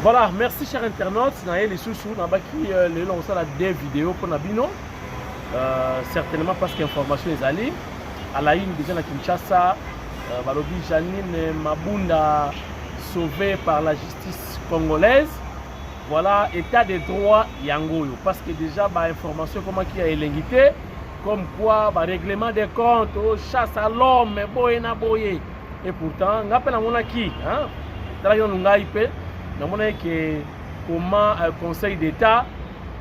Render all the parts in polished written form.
Voilà, merci chers internautes. Les sous-sous, les longs ça des vidéos pour Nabino. Certainement parce qu'information est allée. À la une déjà à Kinshasa, Balobi Janine Mabunda sauvé par la justice congolaise. Voilà, état de droit Yangoyo. Parce que déjà, information comment qui a élinguité, comme quoi, règlement des comptes, chasse à l'homme, boyena boye. Et pourtant, on appelle à mon acquis. On a que comment le Conseil d'État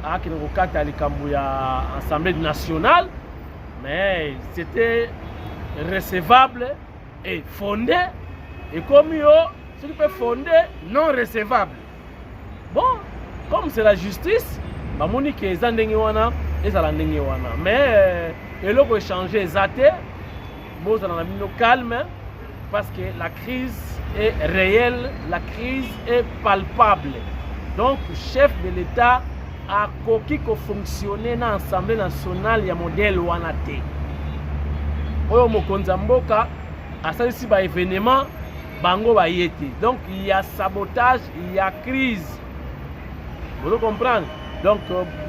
a l'Assemblée nationale, mais c'était recevable et fondé. Et comme ce qui peut fonder, non recevable. Bon, comme c'est la justice, mais il faut changer zaté, calme, parce que la crise est réelle, la crise est palpable. Donc, le chef de l'État a fonctionné dans l'Assemblée nationale, il y a un modèle Wanate. Oyo mokonza mboka asalisi ba événement bango ba yete. Donc, il y a sabotage, il y a crise. Vous comprenez? Donc,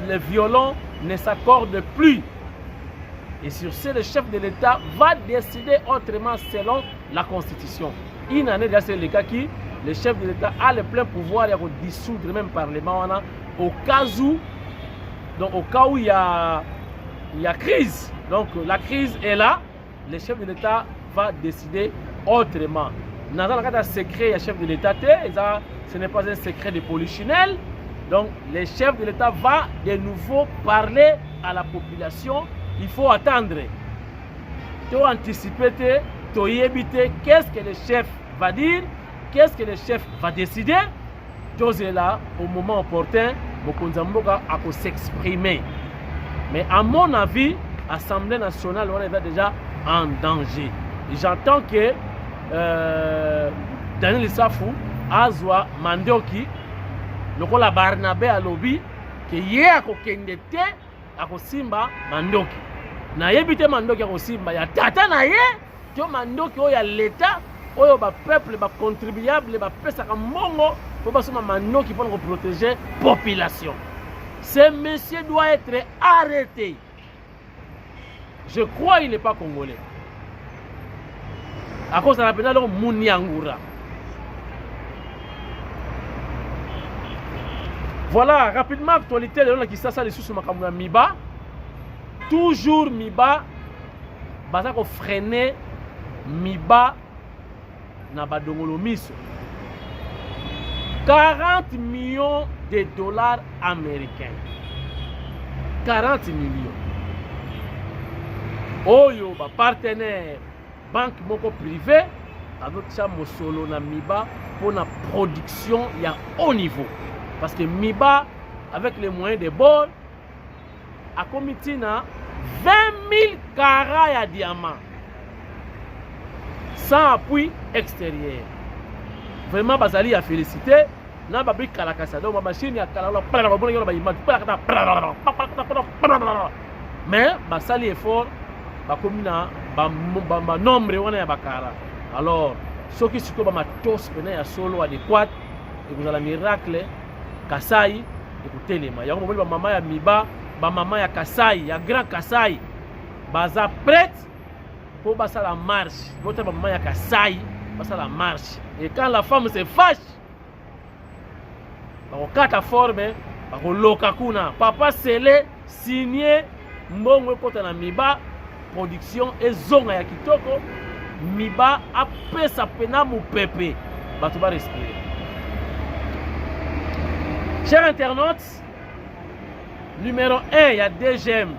les violons ne s'accordent plus. Et sur ce, le chef de l'État va décider autrement selon la Constitution. Une année déjà, c'est le cas qui, le chef de l'État a le plein pouvoir de dissoudre même le Parlement au cas où, il y a crise. Donc la crise est là, le chef de l'État va décider autrement. Dans le cas d'un secret, le chef de l'État, ce n'est pas un secret de polichinelle. Donc le chef de l'État va de nouveau parler à la population. Il faut attendre. Tu dois anticiper, tu dois éviter qu'est-ce que le chef va dire, qu'est-ce que le chef va décider. Tu es là, au moment opportun, Mokonzamboka a s'exprimer. Mais à mon avis, l'Assemblée nationale on est déjà en danger. Et j'entends que Daniel Safou, Azwa Mandoki, le rôle Barnabé à lobby, que hier à Simba Mandoki. Na yebite Mandoki à Simba, ya tata na ye, tu Mandoki oya l'État, oyo ba peuple, ba contribuable, ba pesa kamongo, pour pas seulement Mandoki pour protéger la population. Ce monsieur doit être arrêté. Je crois qu'il n'est pas congolais. À cause de la peine, alors Mouniangoura. Voilà, rapidement, actualité de qui ça les sous sur ma Miba. Toujours Miba, baza ko freiner Miba na badongolo miso. 40 millions de dollars américains. 40 millions. Oyo ba partenaire banque moko privé avec ça mosolo na Miba pour la production il y a haut niveau. Parce que Miba, avec les moyens de bord, a commis 20 000 carats à diamants. Sans appui extérieur. Vraiment, Bazali a félicité. N'a pas pris Kalakasa. Donc, ma machine a mais, Basali est fort. Bakomi na nombre on a bakara. Alors, ceux qui sont comme tous à solo adéquat, et vous avez un miracle. Kasai, écoutez les mains. Il y a un maman ya Miba, maman ya Kasai, ya grand Kasai. Baza prête pour passer la marche. Votre maman ya Kasai, passer la marche. Et quand la femme se fâche, on cata forme, on lokakuna. Papa scellé, signé, mbongo kota na Miba, production et zonga ya kitoko. Miba a pesa pena mu pepe. Batu ba respirer. Chers internautes, numéro 1, il y a DGM.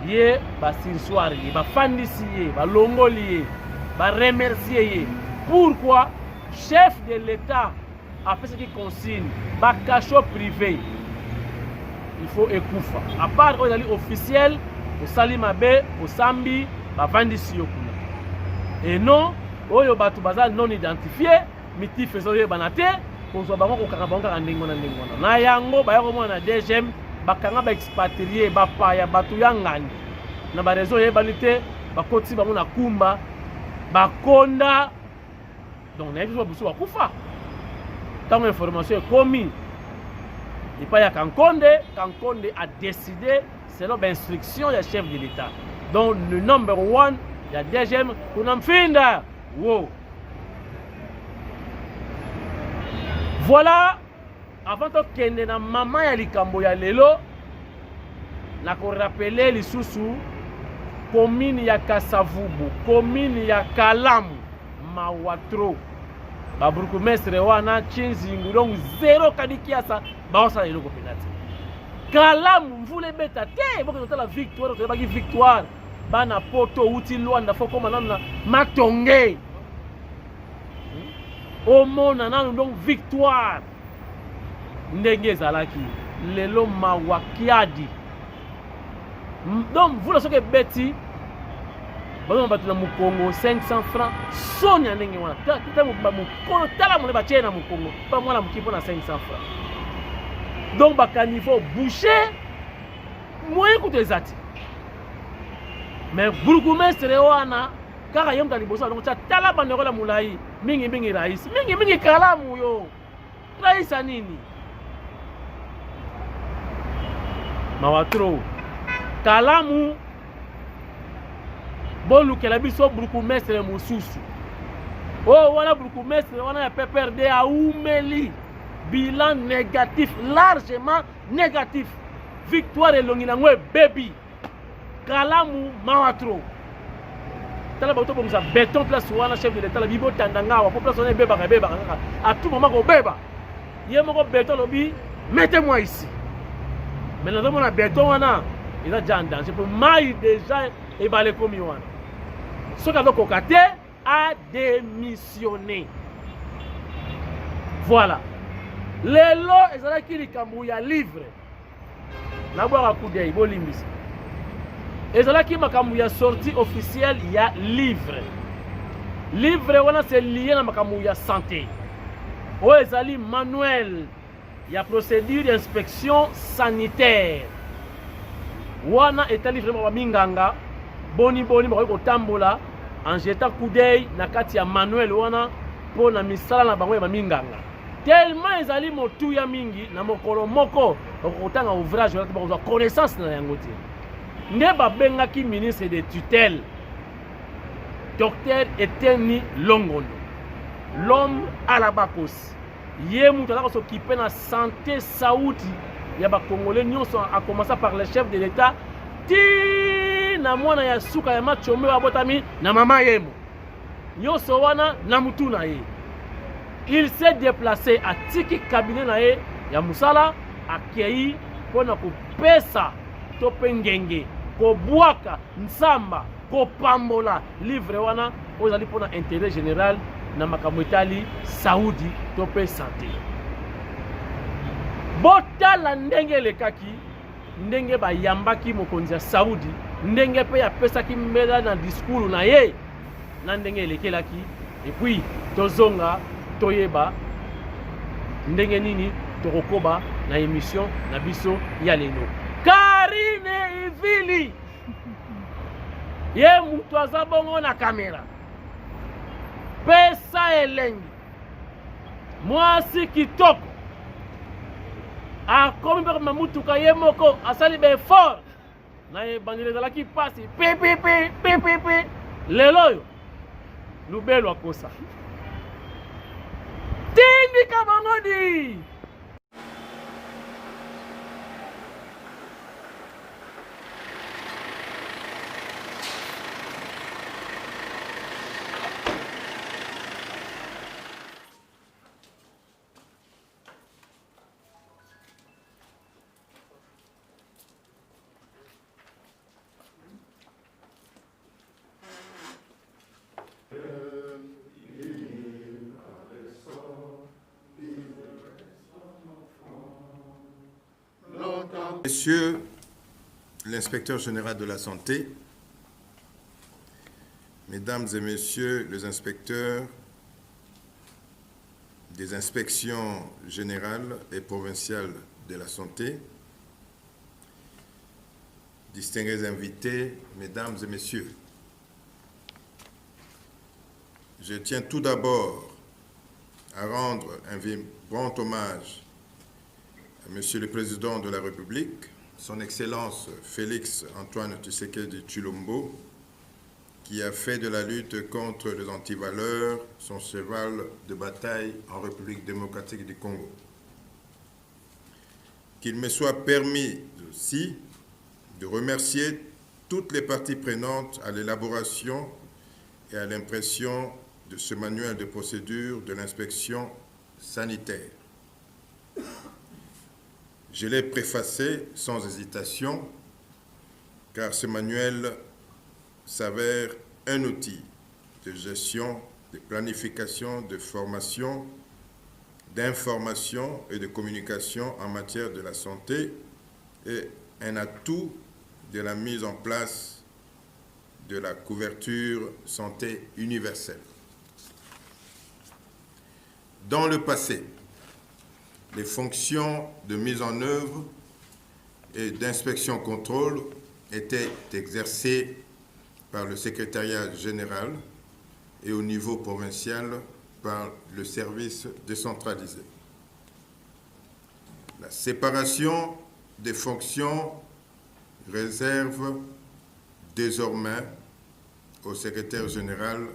Il y a Basinsoir, il y a Fandisier, il y a Longolier, il y a Remercier. Pourquoi chef de l'État a fait ce qui consigne, il y a cachot privé. Il faut écouter. À part quand il y a officiel, au Salimabe, au Sambi, il y a Fandisier. Et non, il y a des non identifiés, mais il faisait des banatés. Pour bango ko kakabanga ndingona ndingona na yango ba yako mona DGM bakanga ba expatrié ba paya batu yangani na ba réseau yebalite ba koti bango na kumba ba konda donc na yeso busu ba kufa tant d'informations est commis. Et pas y a Kankonde a décidé selon l'instruction du chef de l'État. Donc le number one, il y a deuxième, Kunamfinda. Wow. Voilà, avant de kende na maman ya likambo ya lelo, na ko rappeler lisusu commune ya Kasavubu, commune ya Kalamu, Mawatro. Baburuku mestre wana chinzingu donc zéro kadikiasa baosa lelo ko penalty. Kalamu mvule beta te boko totala victoire to baki victoire bana poto uti Luanda foko manana matonge. Omona nanu donc victoire ndenge ezalaki lelo mawakiadi. Donc vous le savez beti bazo batu na Mukongo 500 francs sonya ndenge wana tata mukolo tala mole ba na Mukongo pa mwana mukipo na 500 francs. Donc baka niveau boucher moyen kutezati mais burgomestre wana kaka yonga liboso donc tala bandeko la mulai mingi rais mingi Kalamu yo rais nini Mawatro Kalamu bolukela biso burgomestre mosusu oh wana burgomestre wana ya PPRD a umeli bilan négatif largement négatif victoire elongi na ngwe baby Kalamu Mawatro tala bato bomza béton place wana chef de l'état la bibo tandanga wa place on beba à tout moment ko beba yé moko béton lobi mettez-moi ici mais nous avons un béton wana il a déjà en danger pour maille déjà et balé comme wana ce qu'avec Kokate a démissionné. Voilà. Les lots, ils ont qui likambu ya livre. Na boire coup d'œil, bon limbis. Ils ont qui makambu ya sortie officielle, il y a livre. Livre, wana c'est lié na makambu ya santé. Oh, ils ont manuel. Il y a procédure d'inspection sanitaire. Wana est un livre de minganga. Boni bako tambola en jetant coup d'œil na kati ya manuel wana po na misala na bango ya minganga tellement ezali motu ya mingi na mokolo moko okotanga ouvrage wana ba connaissance na yango te nde babengaki ministre de tutelle Docteur Eteni Longondo l'homme à la bakos ye mutu ala s'occuper na santé saouti ya ba congolais nyonso a commencer par le chef de l'état na mwana ya suka ya machombe wa botami na mama yemo nyonso wana na mutu na ye il s'est déplacé à tiki cabinet na ye ya musala akei pona kopesa to pengenge ko bwaka nsamba ko pambola livre wana ozali pona intérêt général na makambo etali saudi to pe santé botala ndenge lekaki ndenge bayambaki mokonzi ya Saudi ndenge pe apesaki mbela na discours na ye na ndenge elekelaki et puis tozonga toyeba ndenge nini tokokoba na émission na biso ya lelo Karine Ivili ye mutu aza bongo na kamera pesa elengi mwasi kitoko akomi mpe koma mutuka ye moko asali baeffort na ebandeli ezalaki pasi pipipi lelo oyo lubelo akosa tindika bangodi. Monsieur l'inspecteur général de la santé, mesdames et messieurs les inspecteurs des inspections générales et provinciales de la santé, distingués invités, mesdames et messieurs, je tiens tout d'abord à rendre un vibrant hommage à Monsieur le Président de la République, Son Excellence Félix Antoine Tshisekedi Tshilombo, qui a fait de la lutte contre les antivaleurs son cheval de bataille en République démocratique du Congo. Qu'il me soit permis aussi de remercier toutes les parties prenantes à l'élaboration et à l'impression de ce manuel de procédure de l'inspection sanitaire. Je l'ai préfacé sans hésitation, car ce manuel s'avère un outil de gestion, de planification, de formation, d'information et de communication en matière de la santé et un atout de la mise en place de la couverture santé universelle. Dans le passé, les fonctions de mise en œuvre et d'inspection-contrôle étaient exercées par le secrétariat général et au niveau provincial par le service décentralisé. La séparation des fonctions réserve désormais au secrétaire général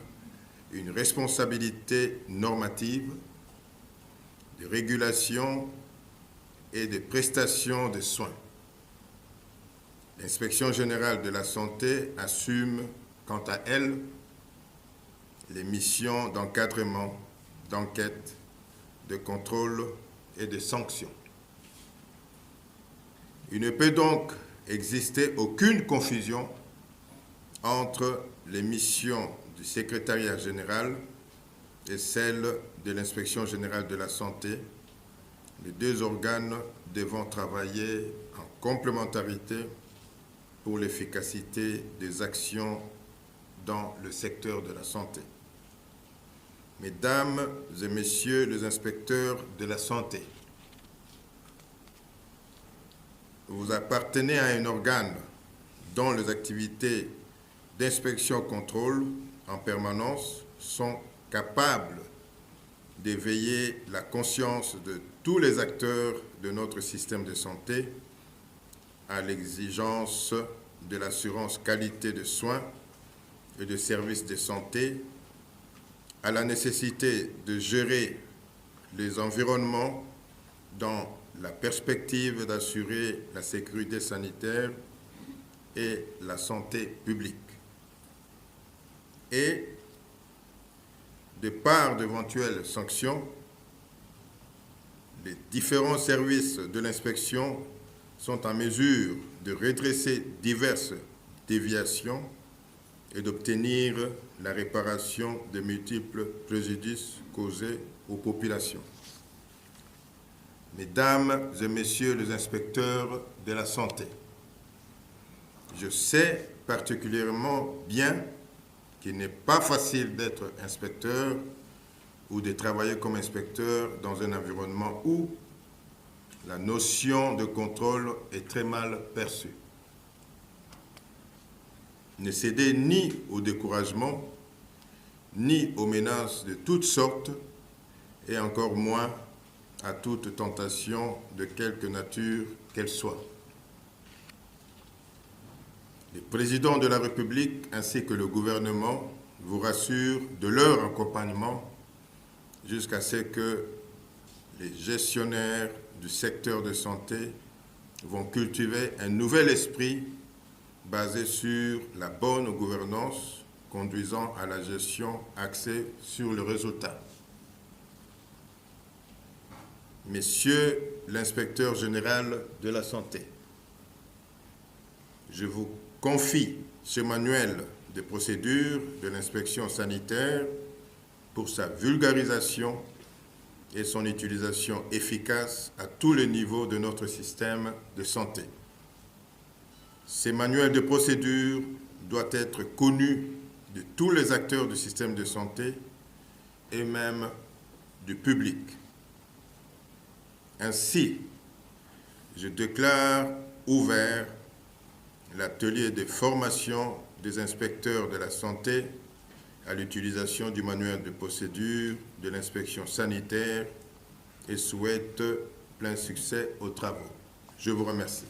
une responsabilité normative de régulation et de prestation de soins. L'Inspection générale de la santé assume, quant à elle, les missions d'encadrement, d'enquête, de contrôle et de sanction. Il ne peut donc exister aucune confusion entre les missions du secrétariat général et celles de l'Inspection générale de la santé, les deux organes devant travailler en complémentarité pour l'efficacité des actions dans le secteur de la santé. Mesdames et Messieurs les inspecteurs de la santé, vous appartenez à un organe dont les activités d'inspection-contrôle en permanence sont capables d'éveiller la conscience de tous les acteurs de notre système de santé à l'exigence de l'assurance qualité de soins et de services de santé, à la nécessité de gérer les environnements dans la perspective d'assurer la sécurité sanitaire et la santé publique. Et, de par d'éventuelles sanctions, les différents services de l'inspection sont en mesure de redresser diverses déviations et d'obtenir la réparation de multiples préjudices causés aux populations. Mesdames et Messieurs les inspecteurs de la santé, je sais particulièrement bien qu'il n'est pas facile d'être inspecteur ou de travailler comme inspecteur dans un environnement où la notion de contrôle est très mal perçue. Ne cédez ni au découragement, ni aux menaces de toutes sortes, et encore moins à toute tentation de quelque nature qu'elle soit. Le président de la République ainsi que le gouvernement vous rassurent de leur accompagnement jusqu'à ce que les gestionnaires du secteur de santé vont cultiver un nouvel esprit basé sur la bonne gouvernance conduisant à la gestion axée sur le résultat. Messieurs l'inspecteur général de la santé, je vous confie ce manuel de procédure de l'inspection sanitaire pour sa vulgarisation et son utilisation efficace à tous les niveaux de notre système de santé. Ces manuels de procédure doivent être connus de tous les acteurs du système de santé et même du public. Ainsi, je déclare ouvert l'atelier de formation des inspecteurs de la santé à l'utilisation du manuel de procédure de l'inspection sanitaire et souhaite plein succès aux travaux. Je vous remercie.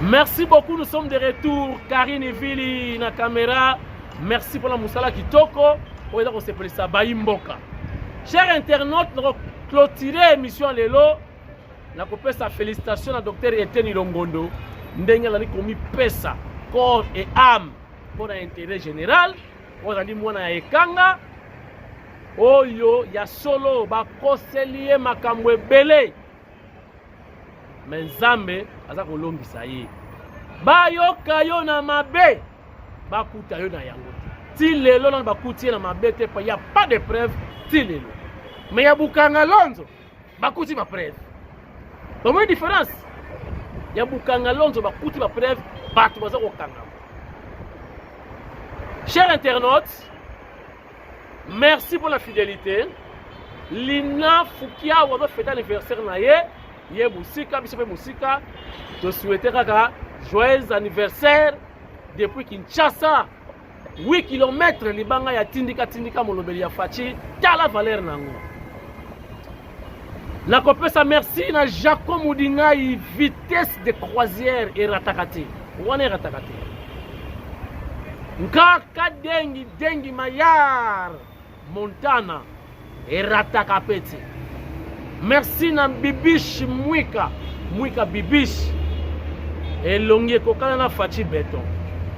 Merci beaucoup, nous sommes de retour. Karine Vili na caméra. Merci pour la moussala kitoko. On se appelle ça Baimboka. Chers internautes, nous allons clôturer l'émission Lelo. Nous avons sa félicitation à Dr Etienne Longondo. Nous avons commis pesa, corps et âme pour l'intérêt général. Nous avons dit moi na ekanga. Oyo ya solo ba koselier makamwe belé. Mais Nzambe aza kolombisa ye. Bayoka yo na mabe. Bakuta yo na yango. Ti lelo na bakuti na mabe te pa y a pas de preuve ti lelo. Mais ya bukanga lonzo bakuti ba preuve. Comment une différence? Ya bukanga lonzo bakuti ba preuve batu baza kokanga. Chers internautes, merci pour la fidélité. Lina Fukia wazo fêter l'anniversaire na ye. Ye musika bisope musika to souhaiter kaka joyeux anniversaire depuis Kinshasa 8 km libanga ya tindika molobeli ya fachi tala valeur nango na kopesa merci na Jacob Mudingai vitesse de croisière et ratakate wana ratakate nkaka dengi mayar Montana et ratakapeti. Merci na Bibish Mwika Bibish elongi kokana na Fachi Beton.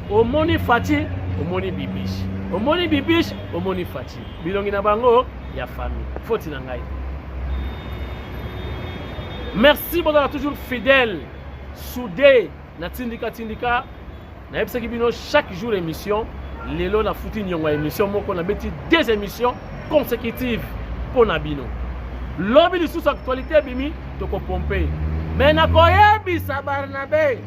Omoni Fachi, omoni Bibish. Omoni Bibish, omoni Fachi. Bilongi na bango ya famille. Foti na ngai. Merci bonjour toujours fidèle, soudé na tindika. Na yebisa kibino chaque jour émission. Lelo na futi nyonga émission moko na beti 2 émissions consécutives pour Nabino. Lobi li sous actualité bimi toko pomper. Mais na koyebisa Barnabé.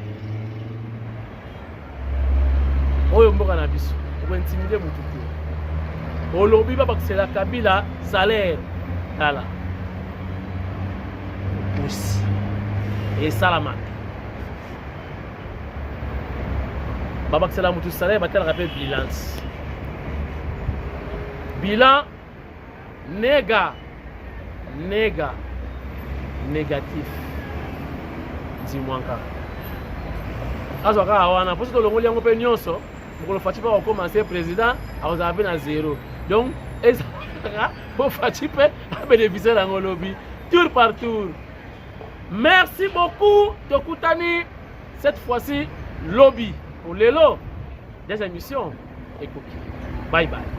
Oyo mboka na biso. Ko intimider mututu. Olobi ba baksela Kabila salaire. Tala. Aussi. Et Salamat. Babaksela mutu salaire batel rappel bilance. Bilan négatif Zimwanka azwaka wana posi to longoli yango pe nyonso mokolo Fachi pa commencer président aza pe na 0 donc ezaka po Fachi pe a bénéficier lango lobi tour par tour. Merci beaucoup tokutani cette fois-ci lobby pour lelo des émissions ekoki bye bye.